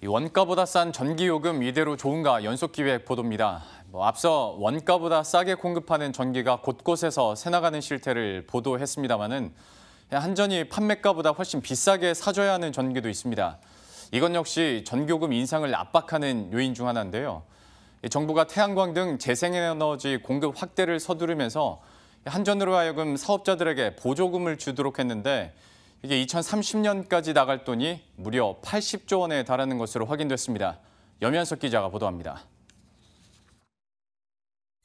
이 원가보다 싼 전기요금 이대로 좋은가 연속기획 보도입니다. 앞서 원가보다 싸게 공급하는 전기가 곳곳에서 새나가는 실태를 보도했습니다마는 한전이 판매가보다 훨씬 비싸게 사줘야 하는 전기도 있습니다. 이건 역시 전기요금 인상을 압박하는 요인 중 하나인데요. 정부가 태양광 등 재생에너지 공급 확대를 서두르면서 한전으로 하여금 사업자들에게 보조금을 주도록 했는데 이게 2030년까지 나갈 돈이 무려 80조 원에 달하는 것으로 확인됐습니다. 염현석 기자가 보도합니다.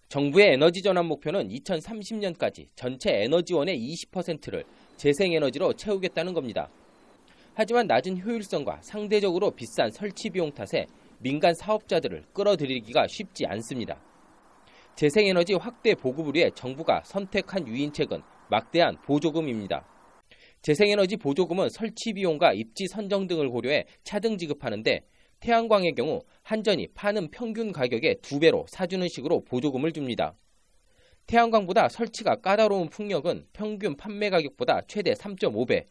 정부의 에너지 전환 목표는 2030년까지 전체 에너지원의 20%를 재생에너지로 채우겠다는 겁니다. 하지만 낮은 효율성과 상대적으로 비싼 설치 비용 탓에 민간 사업자들을 끌어들이기가 쉽지 않습니다. 재생에너지 확대 보급을 위해 정부가 선택한 유인책은 막대한 보조금입니다. 재생에너지 보조금은 설치 비용과 입지 선정 등을 고려해 차등 지급하는데 태양광의 경우 한전이 파는 평균 가격의 2배로 사주는 식으로 보조금을 줍니다. 태양광보다 설치가 까다로운 풍력은 평균 판매 가격보다 최대 3.5배,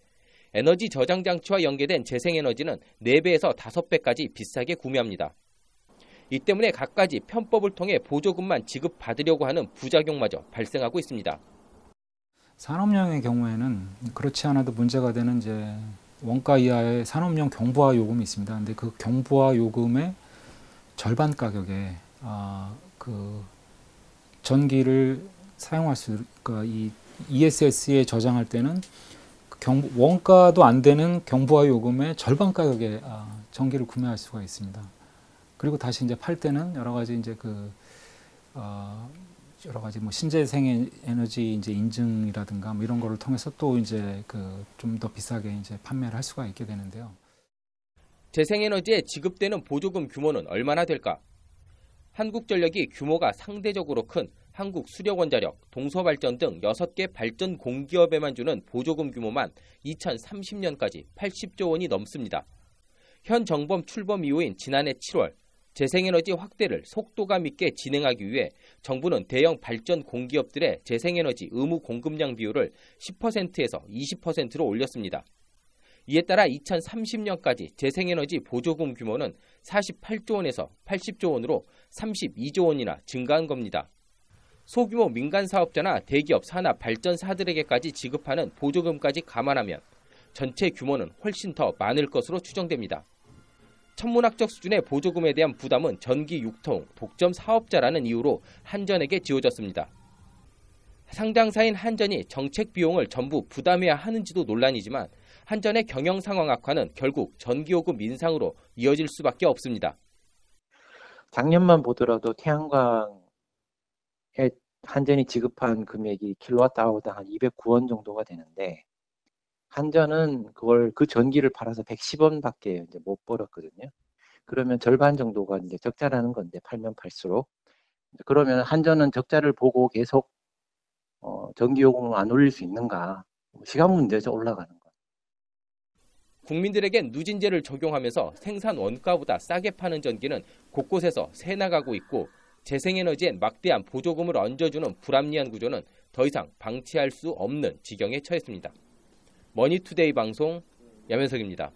에너지 저장 장치와 연계된 재생에너지는 4배에서 5배까지 비싸게 구매합니다. 이 때문에 갖가지 편법을 통해 보조금만 지급받으려고 하는 부작용마저 발생하고 있습니다. 산업용의 경우에는 그렇지 않아도 문제가 되는 이제 원가 이하의 산업용 경부화 요금이 있습니다. 근데 그 경부화 요금의 절반 가격에 그 전기를 사용할 수, 그러니까 이 ESS에 저장할 때는 원가도 안 되는 경부화 요금의 절반 가격에 전기를 구매할 수가 있습니다. 그리고 다시 이제 팔 때는 여러 가지 이제 여러 가지 뭐 신재생 에너지 이제 인증이라든가 뭐 이런 거를 통해서 또 이제 좀 더 비싸게 이제 판매를 할 수가 있게 되는데요. 재생에너지에 지급되는 보조금 규모는 얼마나 될까? 한국전력이 규모가 상대적으로 큰 한국수력원자력, 동서발전 등 6개 발전 공기업에만 주는 보조금 규모만 2030년까지 80조 원이 넘습니다. 현 정범 출범 이후인 지난해 7월 재생에너지 확대를 속도감 있게 진행하기 위해 정부는 대형 발전 공기업들의 재생에너지 의무 공급량 비율을 10%에서 20%로 올렸습니다. 이에 따라 2030년까지 재생에너지 보조금 규모는 48조 원에서 80조 원으로 32조 원이나 증가한 겁니다. 소규모 민간 사업자나 대기업 산업 발전사들에게까지 지급하는 보조금까지 감안하면 전체 규모는 훨씬 더 많을 것으로 추정됩니다. 천문학적 수준의 보조금에 대한 부담은 전기 유통, 독점 사업자라는 이유로 한전에게 지워졌습니다. 상장사인 한전이 정책 비용을 전부 부담해야 하는지도 논란이지만 한전의 경영 상황 악화는 결국 전기요금 인상으로 이어질 수밖에 없습니다. 작년만 보더라도 태양광에 한전이 지급한 금액이 킬로와트아워당 한 209원 정도가 되는데 한전은 그 전기를 팔아서 110원밖에 이제 못 벌었거든요. 그러면 절반 정도가 이제 적자라는 건데 팔면 팔수록 그러면 한전은 적자를 보고 계속 전기요금을 안 올릴 수 있는가? 시간 문제죠, 올라가는 거. 국민들에겐 누진제를 적용하면서 생산 원가보다 싸게 파는 전기는 곳곳에서 새나가고 있고 재생에너지엔 막대한 보조금을 얹어주는 불합리한 구조는 더 이상 방치할 수 없는 지경에 처했습니다. 머니투데이 방송 염현석입니다.